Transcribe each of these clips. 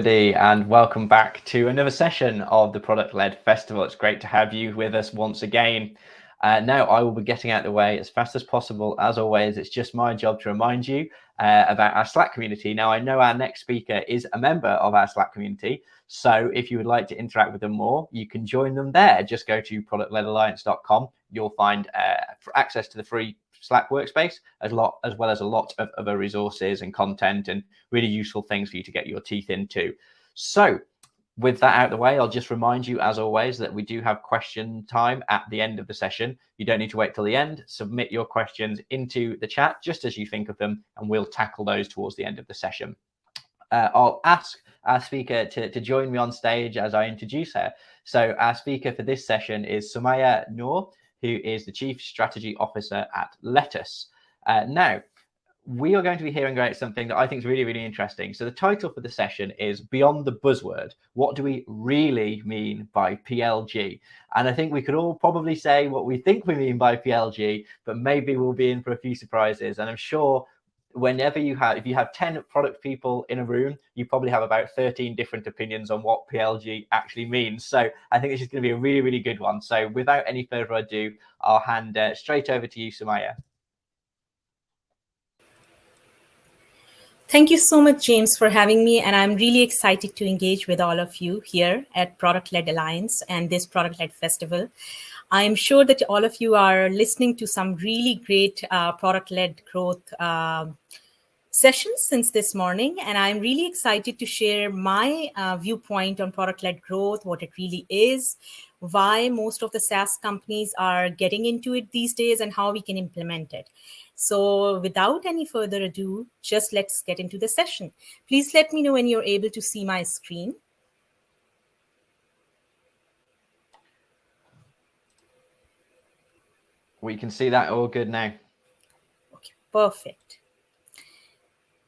And welcome back to another session of the Product-Led Festival. It's great to have you with us once again. Now, I will be getting out of the way as fast as possible. As always, it's just my job to remind you about our Slack community. Now, I know our next speaker is a member of our Slack community, so if you would like to interact with them more, you can join them there. Just go to productledalliance.com. You'll find access to the free Slack workspace, as well as a lot of other resources and content and really useful things for you to get your teeth into. So with that out of the way, I'll just remind you, as always, that we do have question time at the end of the session. You don't need to wait till the end. Submit your questions into the chat just as you think of them, and we'll tackle those towards the end of the session. I'll ask our speaker to join me on stage as I introduce her. So our speaker for this session is Sumaya Noor, who is the Chief Strategy Officer at Lettuce. Now, we are going to be hearing about something that I think is really, really interesting. So the title for the session is Beyond the Buzzword. What do we really mean by PLG? And I think we could all probably say what we think we mean by PLG, but maybe we'll be in for a few surprises. And I'm sure if you have 10 product people in a room, you probably have about 13 different opinions on what PLG actually means. So I think this is going to be a really, really good one. So without any further ado, I'll hand straight over to you, Sumaya. Thank you so much, James, for having me. And I'm really excited to engage with all of you here at Product-Led Alliance and this Product-Led Festival. I'm sure that all of you are listening to some really great product-led growth sessions since this morning. And I'm really excited to share my viewpoint on product-led growth, what it really is, why most of the SaaS companies are getting into it these days, and how we can implement it. So without any further ado, just let's get into the session. Please let me know when you're able to see my screen. We can see that all good now. Okay, perfect.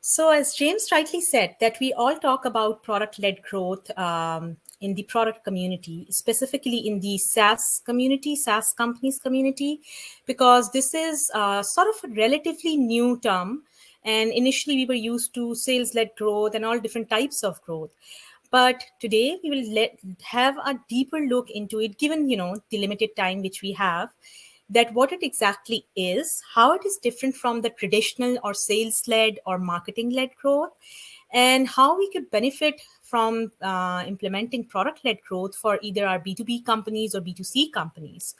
So as James rightly said, that we all talk about product-led growth in the product community, specifically in the SaaS community, SaaS companies community, because this is sort of a relatively new term. And initially we were used to sales-led growth and all different types of growth. But today we will have a deeper look into it, given the limited time which we have, that what it exactly is, how it is different from the traditional or sales-led or marketing-led growth, and how we could benefit from implementing product-led growth for either our B2B companies or B2C companies.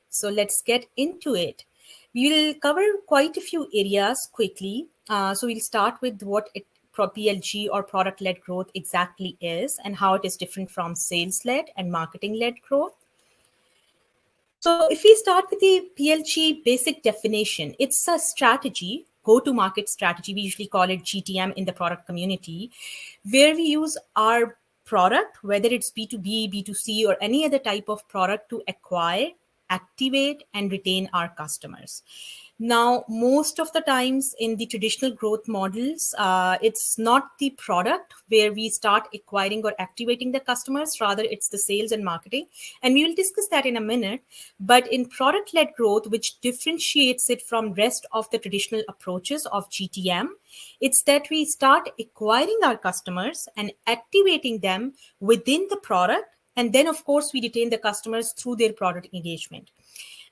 So let's get into it. We will cover quite a few areas quickly. So we'll start with what PLG or product-led growth exactly is and how it is different from sales-led and marketing-led growth. So if we start with the PLG basic definition, it's a strategy, go-to-market strategy. We usually call it GTM in the product community, where we use our product, whether it's B2B, B2C, or any other type of product, to acquire, activate, and retain our customers. Now, most of the times in the traditional growth models, it's not the product where we start acquiring or activating the customers. Rather, it's the sales and marketing. And we will discuss that in a minute. But in product-led growth, which differentiates it from rest of the traditional approaches of GTM, it's that we start acquiring our customers and activating them within the product. And then, of course, we retain the customers through their product engagement.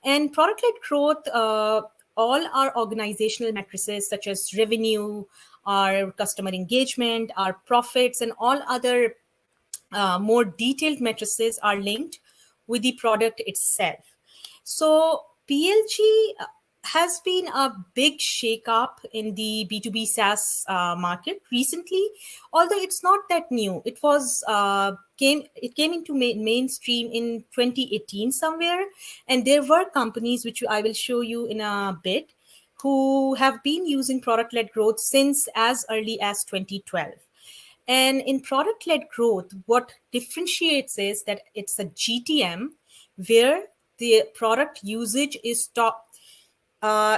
And product-led growth, all our organizational matrices such as revenue, our customer engagement, our profits, and all other more detailed matrices are linked with the product itself. So PLG has been a big shake-up in the B2B SaaS market recently, although it's not that new. It was came into mainstream in 2018 somewhere, and there were companies, which I will show you in a bit, who have been using product-led growth since as early as 2012. And in product-led growth, what differentiates is that it's a GTM where the product usage is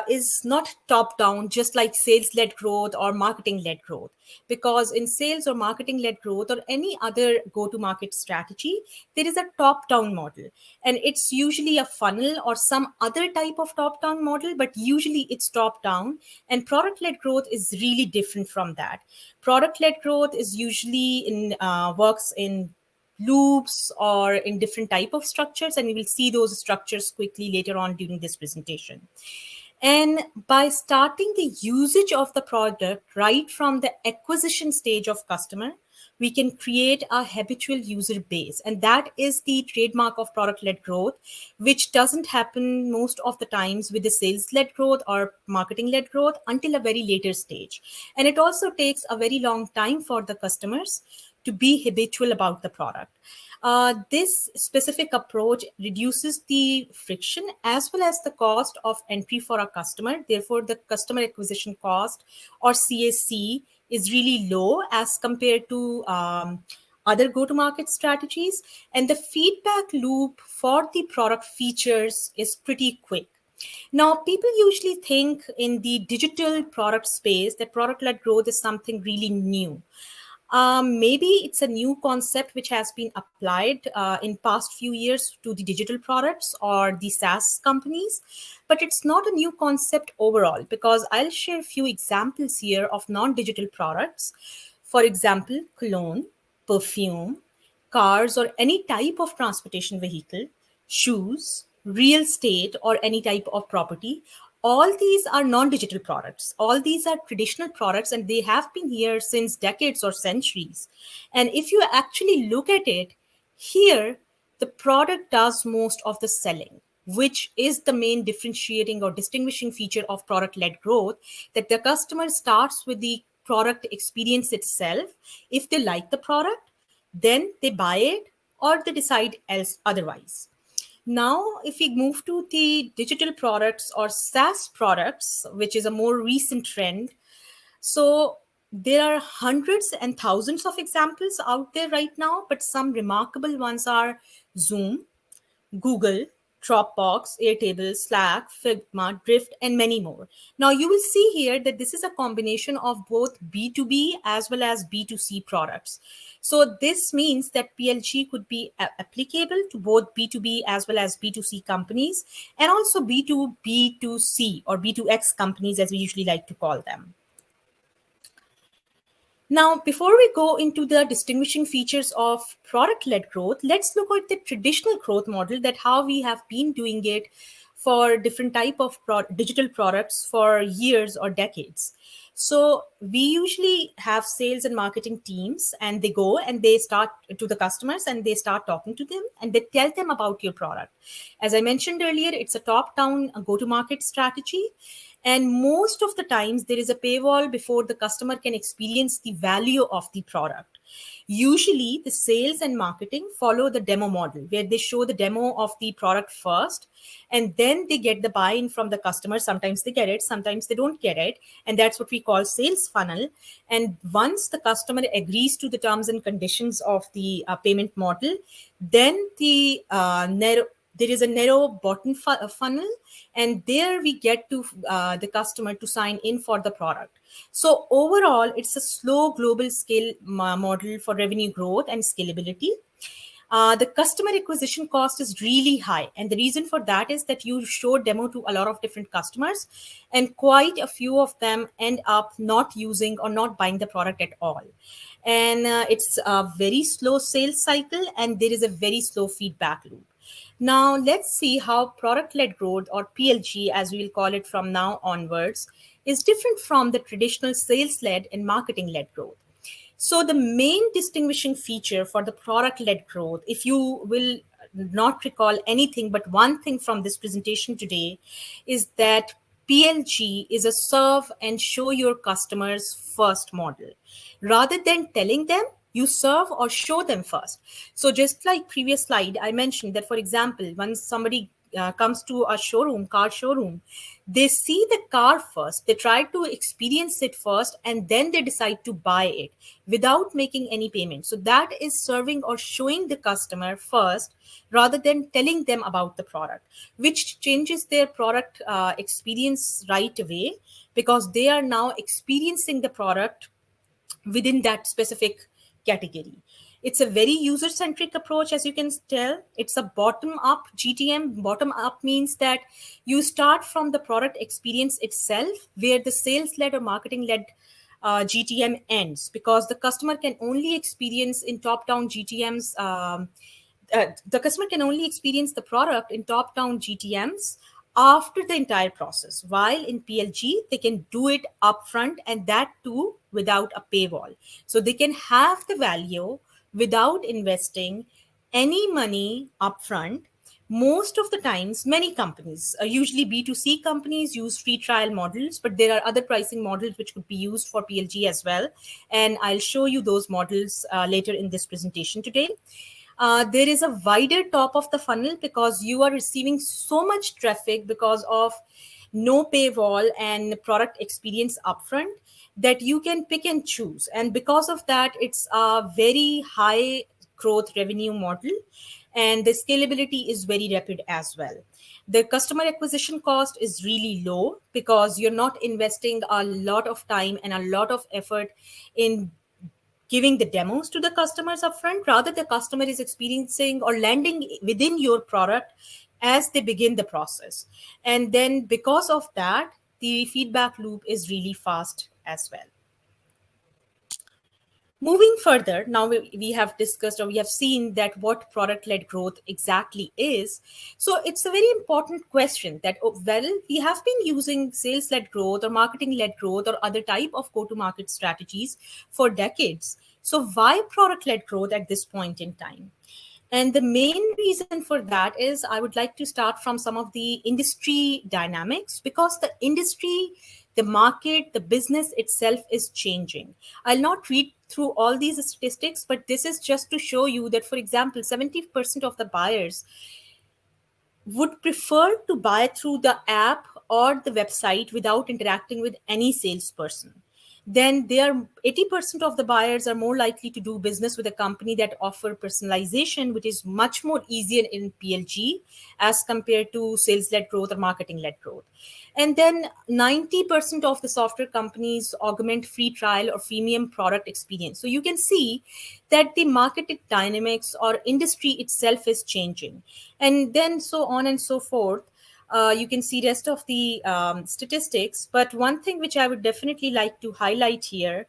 is not top down, just like sales led growth or marketing led growth. Because in sales or marketing led growth or any other go to market strategy, there is a top down model. And it's usually a funnel or some other type of top down model, but usually it's top down. And product led growth is really different from that. Product led growth is usually works in loops or in different type of structures, and we will see those structures quickly later on during this presentation. And by starting the usage of the product right from the acquisition stage of customer, we can create a habitual user base. And that is the trademark of product-led growth, which doesn't happen most of the times with the sales-led growth or marketing-led growth until a very later stage. And it also takes a very long time for the customers to be habitual about the product. This specific approach reduces the friction as well as the cost of entry for a customer. Therefore, the customer acquisition cost or CAC is really low as compared to other go-to-market strategies. And the feedback loop for the product features is pretty quick. Now, people usually think in the digital product space that product-led growth is something really new. Maybe it's a new concept which has been applied in past few years to the digital products or the SaaS companies, but it's not a new concept overall, because I'll share a few examples here of non-digital products. For example, cologne, perfume, cars or any type of transportation vehicle, shoes, real estate or any type of property. All these are non-digital products. All these are traditional products, and they have been here since decades or centuries. And if you actually look at it, here, the product does most of the selling, which is the main differentiating or distinguishing feature of product-led growth, that the customer starts with the product experience itself. If they like the product, then they buy it or they decide else otherwise. Now, if we move to the digital products or SaaS products, which is a more recent trend, so there are hundreds and thousands of examples out there right now, but some remarkable ones are Zoom, Google, Dropbox, Airtable, Slack, Figma, Drift, and many more. Now, you will see here that this is a combination of both B2B as well as B2C products. So this means that PLG could be applicable to both B2B as well as B2C companies, and also B2B2C or B2X companies, as we usually like to call them. Now, before we go into the distinguishing features of product-led growth, let's look at the traditional growth model, that how we have been doing it for different type of digital products for years or decades. So we usually have sales and marketing teams, and they go and they start to the customers and they start talking to them and they tell them about your product. As I mentioned earlier, it's a top-down go-to-market strategy. And most of the times there is a paywall before the customer can experience the value of the product. Usually the sales and marketing follow the demo model, where they show the demo of the product first, and then they get the buy-in from the customer. Sometimes they get it, sometimes they don't get it. And that's what we call sales funnel. And once the customer agrees to the terms and conditions of the payment model, then there is a narrow bottom funnel, and there we get to the customer to sign in for the product. So overall, it's a slow global scale model for revenue growth and scalability. The customer acquisition cost is really high. And the reason for that is that you show demo to a lot of different customers, and quite a few of them end up not using or not buying the product at all. And it's a very slow sales cycle, and there is a very slow feedback loop. Now, let's see how product-led growth, or PLG as we will call it from now onwards, is different from the traditional sales-led and marketing-led growth. So the main distinguishing feature for the product-led growth, if you will not recall anything but one thing from this presentation today, is that PLG is a serve and show your customers first model. Rather than telling them, you serve or show them first. So just like previous slide, I mentioned that, for example, when somebody comes to a car showroom, they see the car first, they try to experience it first, and then they decide to buy it without making any payment. So that is serving or showing the customer first rather than telling them about the product, which changes their product experience right away, because they are now experiencing the product within that specific category. It's a very user centric approach, as you can tell. It's a bottom up GTM. Bottom up means that you start from the product experience itself, where the sales led or marketing led GTM ends, because the customer can only experience in top down GTMs. The customer can only experience the product in top down GTMs after the entire process, while in PLG they can do it upfront, and that too without a paywall. So they can have the value without investing any money upfront. Most of the times, many companies, usually B2C companies, use free trial models, but there are other pricing models which could be used for PLG as well. And I'll show you those models later in this presentation today. There is a wider top of the funnel, because you are receiving so much traffic because of no paywall and product experience upfront, that you can pick and choose. And because of that, it's a very high growth revenue model, and the scalability is very rapid as well. The customer acquisition cost is really low, because you're not investing a lot of time and a lot of effort in giving the demos to the customers upfront. Rather, the customer is experiencing or landing within your product as they begin the process. And then because of that, the feedback loop is really fast as well. Moving further, now we have discussed, or we have seen that what product-led growth exactly is. So it's a very important question that, well, we have been using sales-led growth or marketing-led growth or other type of go-to-market strategies for decades. So why product-led growth at this point in time? And the main reason for that is, I would like to start from some of the industry dynamics, because the industry, the market, the business itself is changing. I'll not read through all these statistics, but this is just to show you that, for example, 70% of the buyers would prefer to buy through the app or the website without interacting with any salesperson. Then 80% of the buyers are more likely to do business with a company that offer personalization, which is much more easier in PLG as compared to sales-led growth or marketing-led growth. And then 90% of the software companies augment free trial or freemium product experience. So you can see that the market dynamics or industry itself is changing. And then so on and so forth. You can see rest of the statistics. But one thing which I would definitely like to highlight here,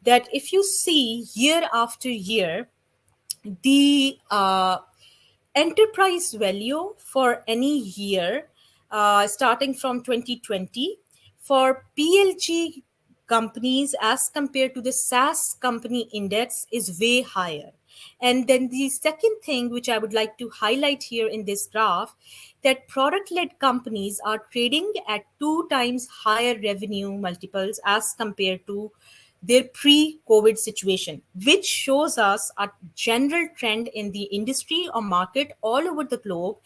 that if you see year after year, the enterprise value for any year, starting from 2020, for PLG companies as compared to the SaaS company index is way higher. And then the second thing which I would like to highlight here in this graph, that product-led companies are trading at 2 times higher revenue multiples as compared to their pre-COVID situation, which shows us a general trend in the industry or market all over the globe,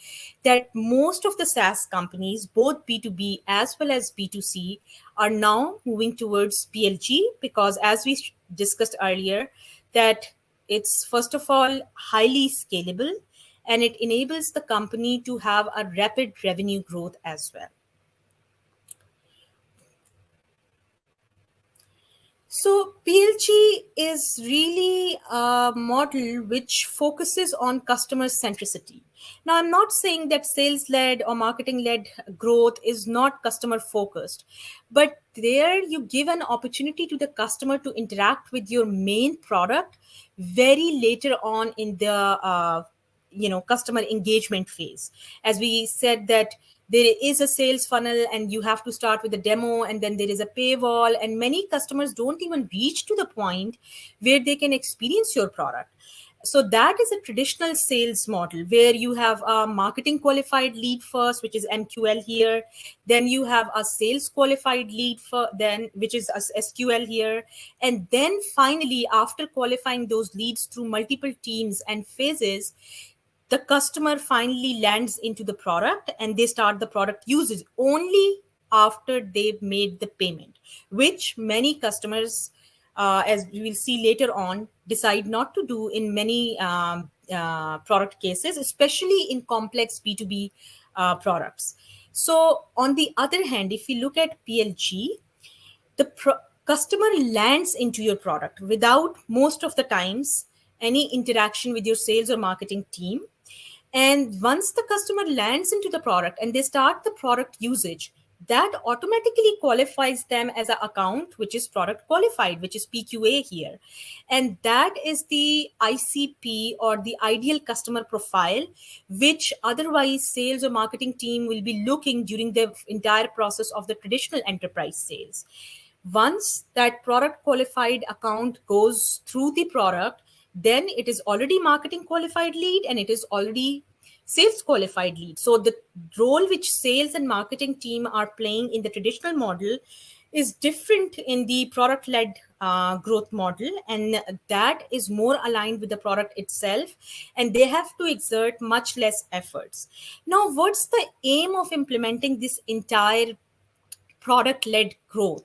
that most of the SaaS companies, both B2B as well as B2C, are now moving towards PLG, because as we discussed earlier, that it's first of all highly scalable, and it enables the company to have a rapid revenue growth as well. So PLG is really a model which focuses on customer centricity. Now, I'm not saying that sales-led or marketing-led growth is not customer-focused, but there you give an opportunity to the customer to interact with your main product very later on in the customer engagement phase. As we said, that there is a sales funnel and you have to start with a demo, and then there is a paywall, and many customers don't even reach to the point where they can experience your product. So that is a traditional sales model, where you have a marketing qualified lead first, which is MQL here. Then you have a sales qualified lead which is SQL here. And then finally, after qualifying those leads through multiple teams and phases, the customer finally lands into the product and they start the product usage only after they've made the payment, which many customers, as we will see later on, decide not to do in many product cases, especially in complex B2B products. So on the other hand, if we look at PLG, the customer lands into your product without, most of the times, any interaction with your sales or marketing team. And once the customer lands into the product and they start the product usage, that automatically qualifies them as an account which is product qualified, which is PQA here. And that is the ICP, or the ideal customer profile, which otherwise sales or marketing team will be looking during the entire process of the traditional enterprise sales. Once that product qualified account goes through the product, then it is already marketing qualified lead and it is already sales qualified lead. So the role which sales and marketing team are playing in the traditional model is different in the product led growth model, and that is more aligned with the product itself, and they have to exert much less efforts. Now, what's the aim of implementing this entire product led growth?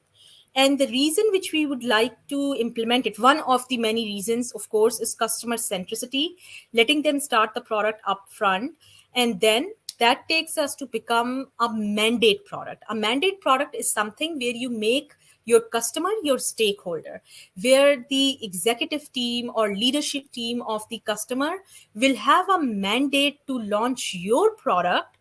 And the reason which we would like to implement it, one of the many reasons, of course, is customer centricity, letting them start the product up front. And then that takes us to become a mandate product. A mandate product is something where you make your customer your stakeholder, where the executive team or leadership team of the customer will have a mandate to launch your product,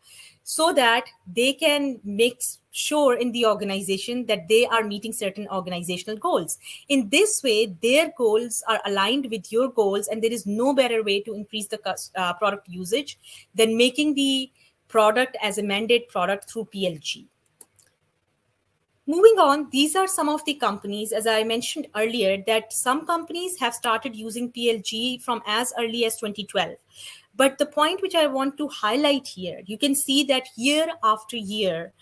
so that they can make sure in the organization that they are meeting certain organizational goals. In this way, their goals are aligned with your goals, and there is no better way to increase the product usage than making the product as a mandate product through PLG. Moving on, these are some of the companies, as I mentioned earlier, that some companies have started using PLG from as early as 2012. But the point which I want to highlight here, you can see that year after year,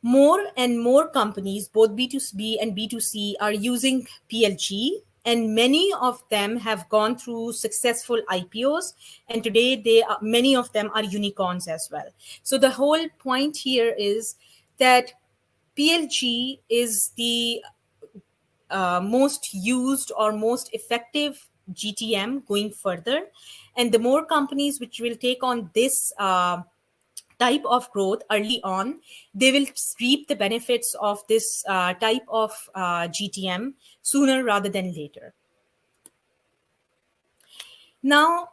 more and more companies, both B2B and B2C, are using PLG, and many of them have gone through successful IPOs, and today many of them are unicorns as well. So the whole point here is that PLG is the most used or most effective GTM going further. And the more companies which will take on this type of growth early on, they will reap the benefits of this type of GTM sooner rather than later. Now,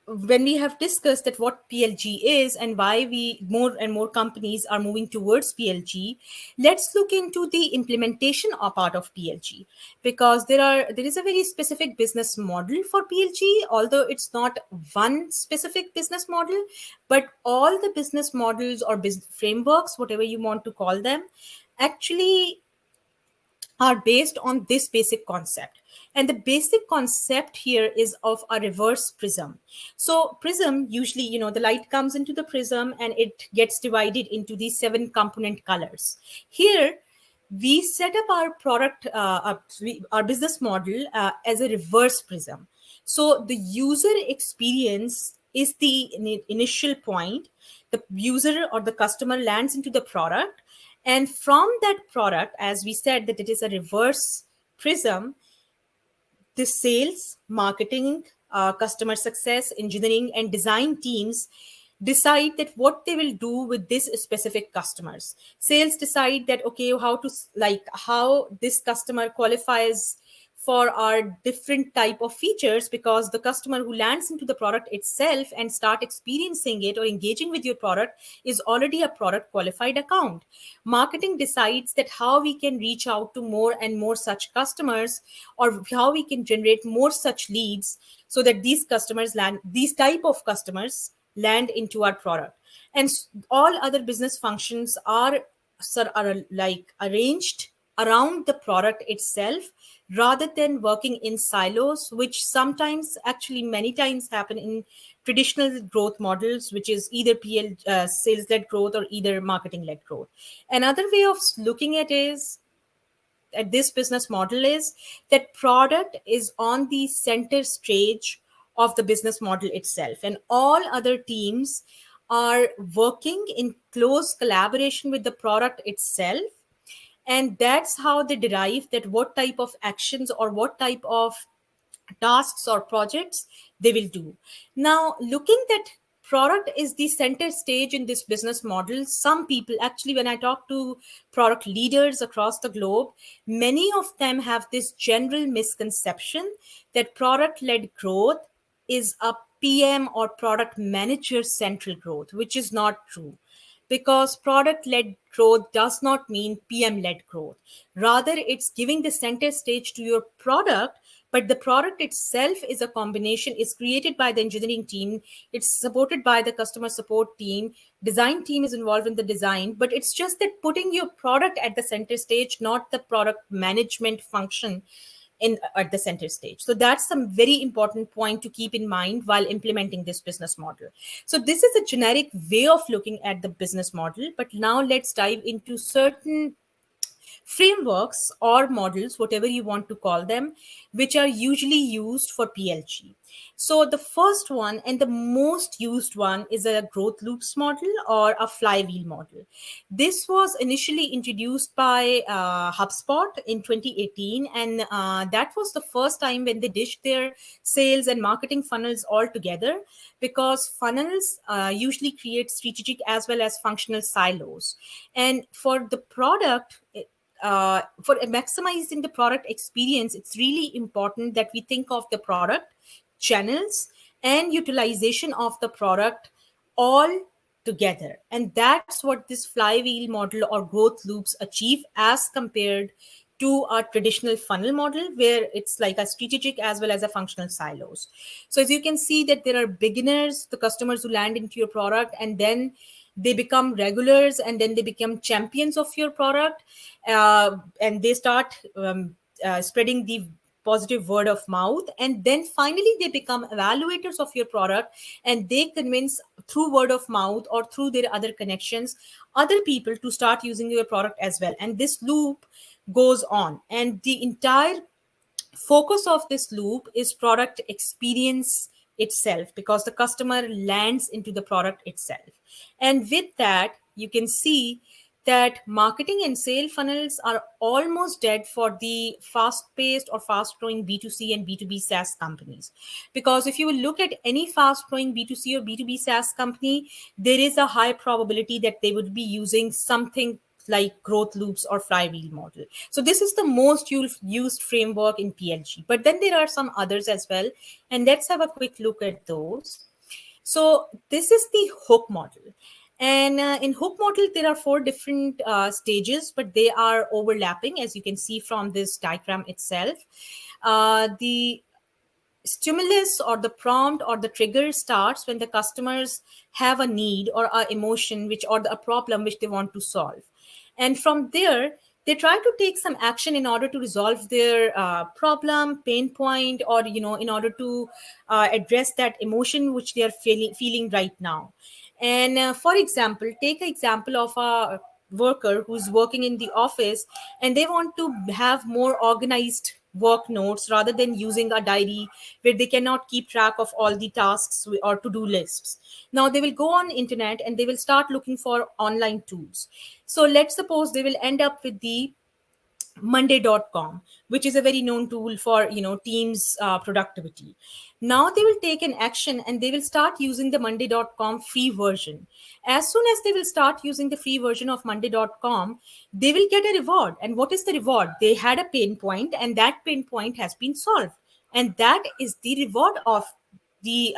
when we have discussed that what PLG is and why more and more companies are moving towards PLG, let's look into the implementation part of PLG, because there is a very specific business model for PLG, although it's not one specific business model, but all the business models or business frameworks, whatever you want to call them, actually are based on this basic concept. And the basic concept here is of a reverse prism. So prism, usually, the light comes into the prism and it gets divided into these 7 component colors. Here, we set up our product, our business model as a reverse prism. So the user experience is the initial point. The user or the customer lands into the product. And from that product, as we said that it is a reverse prism, the sales, marketing, customer success, engineering, and design teams decide that what they will do with this specific customers. Sales decide that, okay, how this customer qualifies for our different type of features, because the customer who lands into the product itself and start experiencing it or engaging with your product is already a product qualified account. Marketing decides that how we can reach out to more and more such customers, or how we can generate more such leads, so that these type of customers land into our product. And all other business functions are like arranged around the product itself, rather than working in silos, which sometimes, actually many times, happen in traditional growth models, which is either sales-led growth or either marketing-led growth. Another way of looking at this business model is that product is on the center stage of the business model itself, and all other teams are working in close collaboration with the product itself. And that's how they derive that what type of actions or what type of tasks or projects they will do. Now, looking that product is the center stage in this business model, some people actually, when I talk to product leaders across the globe, many of them have this general misconception that product led growth is a PM or product manager central growth, which is not true, because product led growth does not mean PM led growth. Rather, it's giving the center stage to your product, but the product itself is a combination, is created by the engineering team, it's supported by the customer support team, design team is involved in the design, but it's just that putting your product at the center stage, not the product management function in at the center stage. So that's some very important point to keep in mind while implementing this business model. So this is a generic way of looking at the business model, but now let's dive into certain frameworks or models, whatever you want to call them, which are usually used for PLG. So the first one and the most used one is a growth loops model or a flywheel model. This was initially introduced by HubSpot in 2018, and that was the first time when they dished their sales and marketing funnels all together, because funnels usually create strategic as well as functional silos. And for the product, for maximizing the product experience, it's really important that we think of the product, channels, and utilization of the product all together. And that's what this flywheel model or growth loops achieve as compared to a traditional funnel model where it's like a strategic as well as a functional silos. So as you can see that there are beginners, the customers who land into your product, and then they become regulars, and then they become champions of your product, and they start spreading the positive word of mouth, and then finally they become evaluators of your product, and they convince through word of mouth or through their other connections other people to start using your product as well. And this loop goes on, and the entire focus of this loop is product experience itself, because the customer lands into the product itself. And with that, you can see that marketing and sale funnels are almost dead for the fast-paced or fast-growing B2C and B2B SaaS companies. Because if you will look at any fast-growing B2C or B2B SaaS company, there is a high probability that they would be using something like growth loops or flywheel model. So this is the most used framework in PLG. But then there are some others as well. And let's have a quick look at those. So this is the hook model. And in hook model, there are 4 different stages, but they are overlapping, as you can see from this diagram itself. The stimulus or the prompt or the trigger starts when the customers have a need or an emotion or a problem which they want to solve. And from there, they try to take some action in order to resolve their problem, pain point, or in order to address that emotion which they are feeling right now. And for example, take an example of a worker who's working in the office, and they want to have more organized work notes rather than using a diary where they cannot keep track of all the tasks or to-do lists. Now they will go on internet and they will start looking for online tools. So let's suppose they will end up with the monday.com, which is a very known tool for teams productivity. Now they will take an action and they will start using the monday.com free version. As soon as they will start using the free version of monday.com, they will get a reward. And what is the reward? They had a pain point, and that pain point has been solved, and that is the reward of the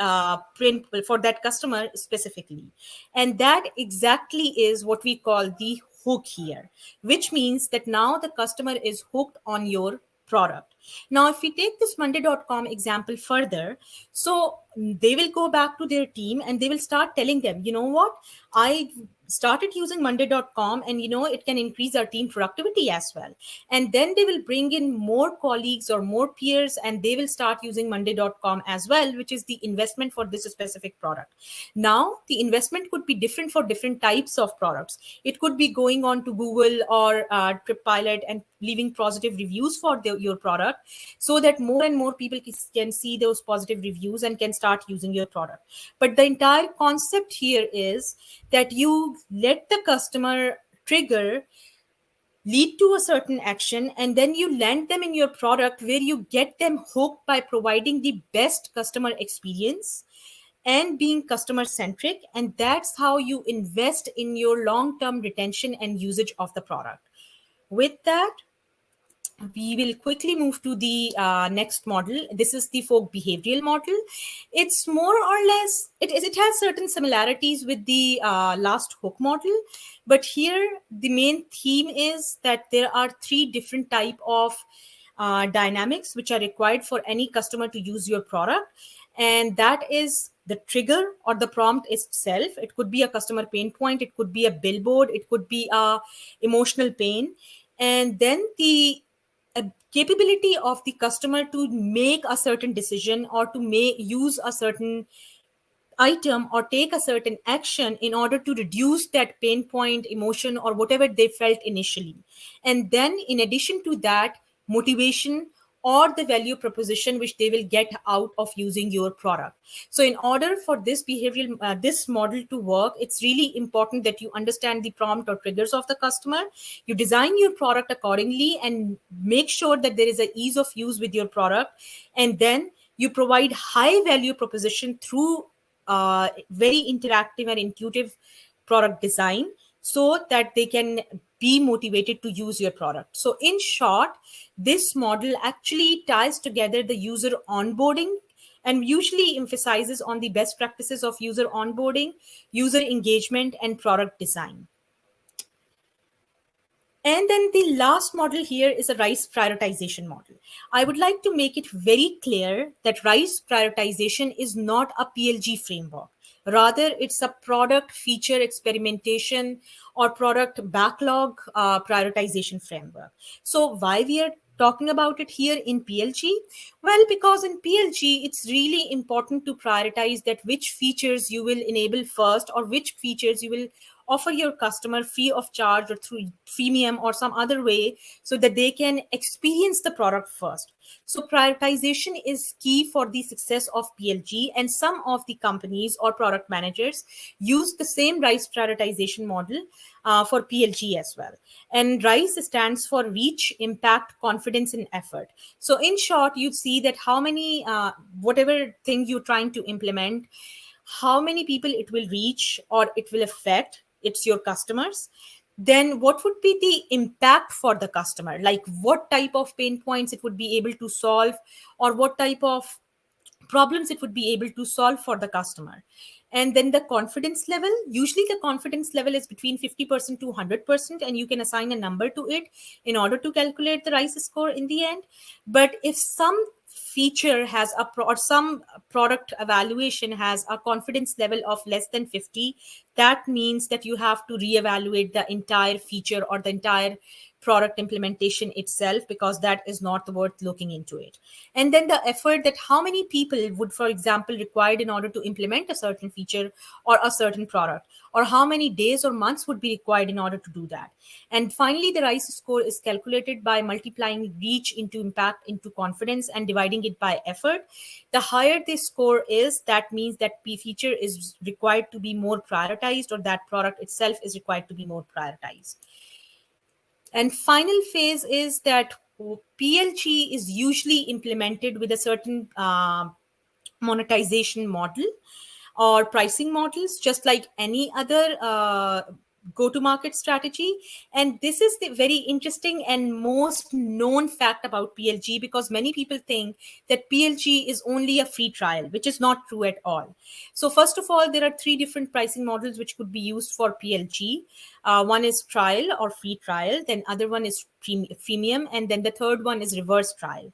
print for that customer specifically. And that exactly is what we call the hook here, which means that now the customer is hooked on your product. Now, if we take this monday.com example further, so they will go back to their team and they will start telling them, you know what, I started using monday.com, and it can increase our team productivity as well. And then they will bring in more colleagues or more peers, and they will start using monday.com as well, which is the investment for this specific product. Now the investment could be different for different types of products. It could be going on to Google or Tripwire and leaving positive reviews for your product, so that more and more people can see those positive reviews and can start using your product. But the entire concept here is that you let the customer trigger lead to a certain action, and then you land them in your product where you get them hooked by providing the best customer experience and being customer centric. And that's how you invest in your long term retention and usage of the product. With that, we will quickly move to the next model. This is the folk behavioral model. It's more or less, it has certain similarities with the last hook model, but here the main theme is that there are three different type of dynamics which are required for any customer to use your product. And that is the trigger or the prompt itself. It could be a customer pain point, it could be a billboard, it could be a emotional pain, and then the capability of the customer to make a certain decision or to use a certain item or take a certain action in order to reduce that pain point, emotion, or whatever they felt initially. And then in addition to that, motivation or the value proposition which they will get out of using your product. So in order for this behavioral this model to work, it's really important that you understand the prompt or triggers of the customer. You design your product accordingly and make sure that there is a ease of use with your product, and then you provide high value proposition through very interactive and intuitive product design, so that they can be motivated to use your product. So in short, this model actually ties together the user onboarding and usually emphasizes on the best practices of user onboarding, user engagement, and product design. And then the last model here is a RISE prioritization model. I would like to make it very clear that RISE prioritization is not a PLG framework. Rather, it's a product feature experimentation or product backlog prioritization framework. So why we are talking about it here in PLG? Well, because in PLG, it's really important to prioritize that which features you will enable first or which features you will offer your customer free of charge or through freemium or some other way, so that they can experience the product first. So prioritization is key for the success of PLG, and some of the companies or product managers use the same RISE prioritization model for PLG as well. And RISE stands for reach, impact, confidence, and effort. So in short, you see that how many, whatever thing you're trying to implement, how many people it will reach or it will affect, it's your customers. Then what would be the impact for the customer, like what type of pain points it would be able to solve, or what type of problems it would be able to solve for the customer. And then the confidence level, usually the confidence level is between 50% to 100%, and you can assign a number to it in order to calculate the RISE score in the end. But if some feature has or some product evaluation has a confidence level of less than 50, that means that you have to reevaluate the entire feature or the entire product implementation itself, because that is not worth looking into it. And then the effort, that how many people would, for example, required in order to implement a certain feature or a certain product, or how many days or months would be required in order to do that. And finally, the RISE score is calculated by multiplying reach into impact into confidence and dividing it by effort. The higher the score is, that means that P feature is required to be more prioritized, or that product itself is required to be more prioritized. And final phase is that PLG is usually implemented with a certain monetization model or pricing models, just like any other go-to-market strategy. And this is the very interesting and most known fact about PLG, because many people think that PLG is only a free trial, which is not true at all. So first of all, there are three different pricing models which could be used for PLG. One is trial or free trial, then other one is freemium, and then the third one is reverse trial.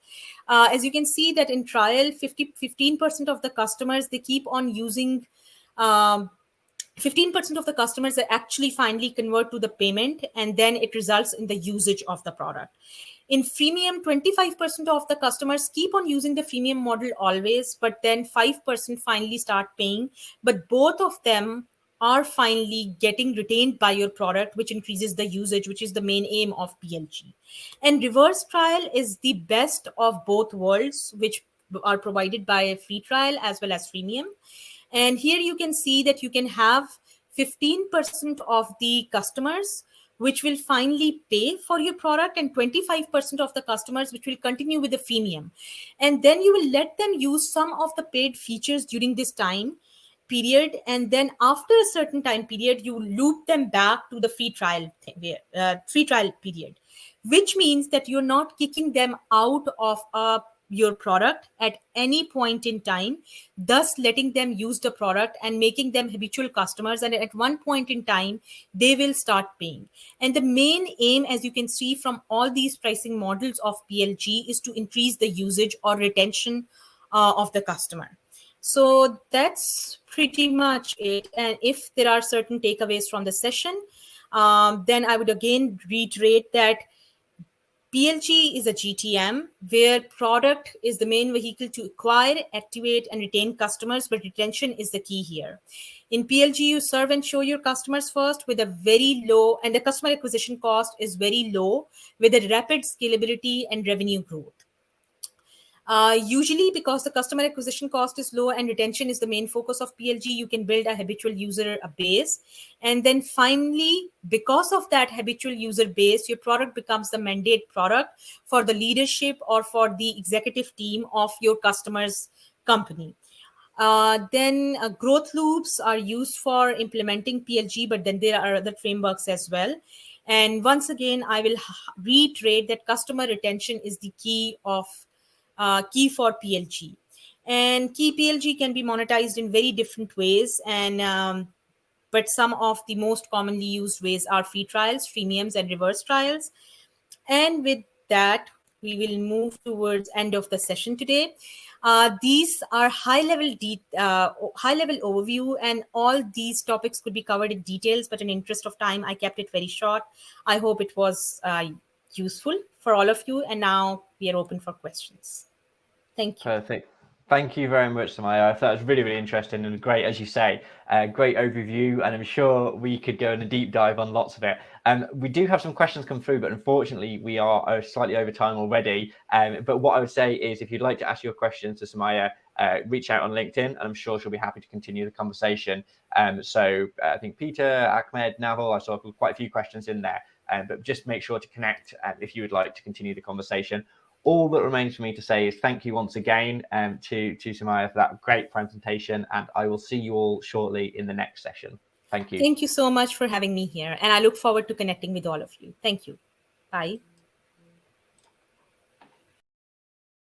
As you can see that in trial, 15% of the customers, they keep on using, 15% of the customers that actually finally convert to the payment, and then it results in the usage of the product. In freemium, 25% of the customers keep on using the freemium model always, but then 5% finally start paying. But both of them are finally getting retained by your product, which increases the usage, which is the main aim of PLG. And reverse trial is the best of both worlds, which are provided by a free trial as well as freemium. And here you can see that you can have 15% of the customers which will finally pay for your product, and 25% of the customers which will continue with the freemium. And then you will let them use some of the paid features during this time period, and then after a certain time period you loop them back to the free trial period, which means that you're not kicking them out of your product at any point in time, thus letting them use the product and making them habitual customers. And at one point in time, they will start paying. And the main aim, as you can see from all these pricing models of PLG, is to increase the usage or retention of the customer. So that's pretty much it. And if there are certain takeaways from the session, then I would again reiterate that PLG is a GTM where product is the main vehicle to acquire, activate, and retain customers, but retention is the key here. In PLG, you serve and show your customers first with a very low, and the customer acquisition cost is very low with a rapid scalability and revenue growth. Usually, because the customer acquisition cost is low and retention is the main focus of PLG, you can build a habitual user base. And then finally, because of that habitual user base, your product becomes the mandate product for the leadership or for the executive team of your customer's company. Then growth loops are used for implementing PLG, but then there are other frameworks as well. And once again, I will reiterate that customer retention is the key for PLG. And key PLG can be monetized in very different ways. And but some of the most commonly used ways are free trials, freemiums, and reverse trials. And with that, we will move towards end of the session today. These are high-level overview, and all these topics could be covered in details, but in interest of time, I kept it very short. I hope it was useful for all of you, and now we are open for questions. Thank you. Perfect. Thank you very much, Samaya. I thought it was really, really interesting and great, as you say, great overview. And I'm sure we could go in a deep dive on lots of it. We do have some questions come through, but unfortunately, we are slightly over time already. But what I would say is if you'd like to ask your questions to Samaya, reach out on LinkedIn, and I'm sure she'll be happy to continue the conversation. So I think Peter, Ahmed, Naval, I saw quite a few questions in there. But just make sure to connect if you would like to continue the conversation. All that remains for me to say is thank you once again to Samaya for that great presentation, and I will see you all shortly in the next session. Thank you. Thank you so much for having me here, and I look forward to connecting with all of you. Thank you. Bye.